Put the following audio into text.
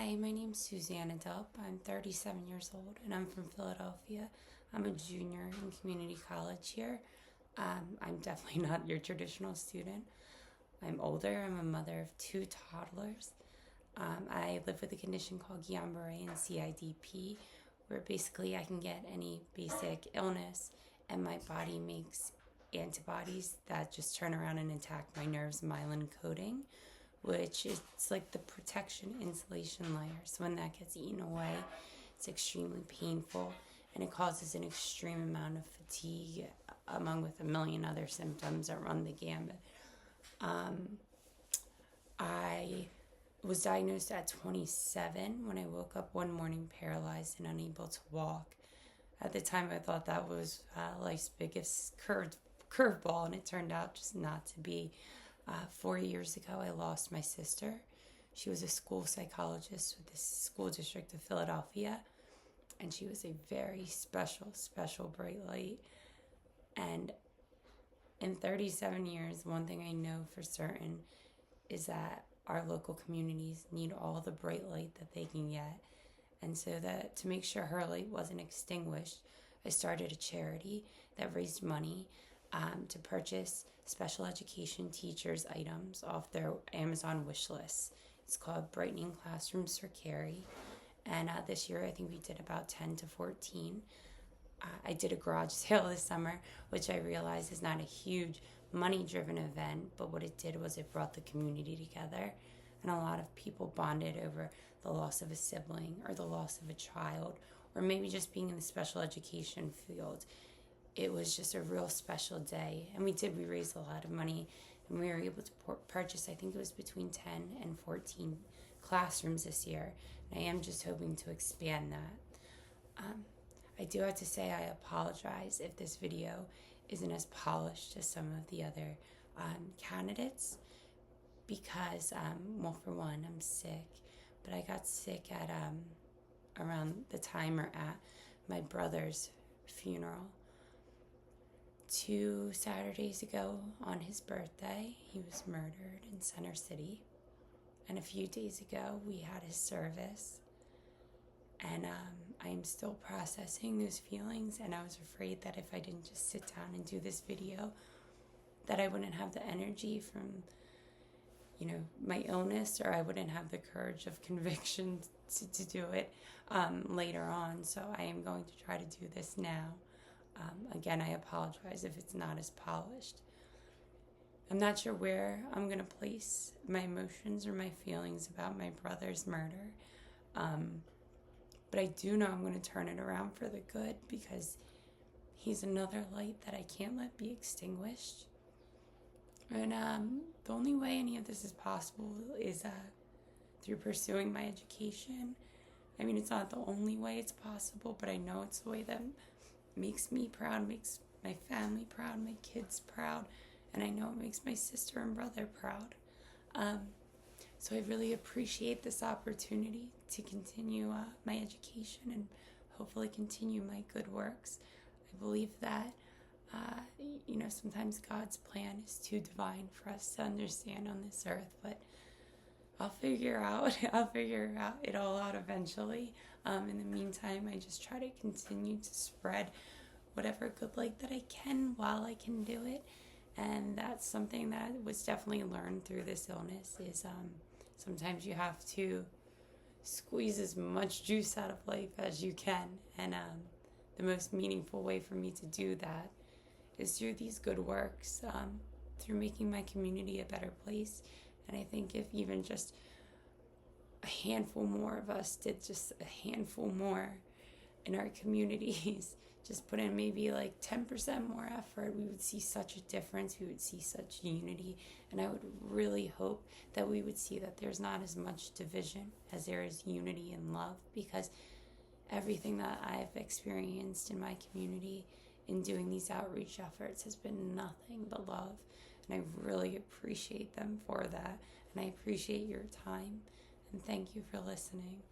Hi, my name's Susanna. I'm 37 years old and I'm from Philadelphia. I'm a junior in community college here. I'm definitely not your traditional student. I'm older. I'm a mother of two toddlers. I live with a condition called Guillain-Barré and CIDP, where basically I can get any basic illness and my body makes antibodies that just turn around and attack my nerves' myelin coating, which is like the protection insulation layer. So when that gets eaten away, it's extremely painful and it causes an extreme amount of fatigue, among with a million other symptoms that run the gambit. I was diagnosed at 27 when I woke up one morning paralyzed and unable to walk. At the time, I thought that was life's biggest curveball, and it turned out just not to be. 4 years ago, I lost my sister. She was a school psychologist with the school district of Philadelphia, and she was a very special bright light. And in 37 years, one thing I know for certain is that our local communities need all the bright light that they can get. And so that to make sure her light wasn't extinguished, I started a charity that raised money to purchase special education teachers' items off their Amazon wish list. It's called Brightening Classrooms for Carrie. And this year, I think we did about 10 to 14. I did a garage sale this summer, which I realized is not a huge money-driven event, but what it did was it brought the community together. And a lot of people bonded over the loss of a sibling or the loss of a child, or maybe just being in the special education field. It was just a real special day. And we raised a lot of money, and we were able to purchase, I think it was between 10 and 14 classrooms this year. And I am just hoping to expand that. I do have to say I apologize if this video isn't as polished as some of the other candidates, because, well, for one, I'm sick, but I got sick at around the time or at my brother's funeral. 2 Saturdays ago on his birthday, he was murdered in Center City. And a few days ago, we had his service. And I am still processing those feelings, and I was afraid that if I didn't just sit down and do this video, that I wouldn't have the energy from, my illness, or I wouldn't have the courage of conviction to do it later on. So I am going to try to do this now. Again, I apologize if it's not as polished. I'm not sure where I'm going to place my emotions or my feelings about my brother's murder. But I do know I'm going to turn it around for the good, because he's another light that I can't let be extinguished. And the only way any of this is possible is through pursuing my education. I mean, it's not the only way it's possible, but I know it's the way that makes me proud, makes my family proud, my kids proud, and I know it makes my sister and brother proud. So I really appreciate this opportunity to continue my education and hopefully continue my good works. I believe that, sometimes God's plan is too divine for us to understand on this earth, but I'll figure it all out eventually. In the meantime, I just try to continue to spread whatever good light that I can while I can do it. And that's something that was definitely learned through this illness is sometimes you have to squeeze as much juice out of life as you can. And the most meaningful way for me to do that is through these good works, through making my community a better place. And I think if even just a handful more of us did just a handful more in our communities, just put in maybe like 10% more effort, we would see such a difference. We would see such unity. And I would really hope that we would see that there's not as much division as there is unity and love, because everything that I've experienced in my community in doing these outreach efforts has been nothing but love. And I really appreciate them for that. And I appreciate your time. And thank you for listening.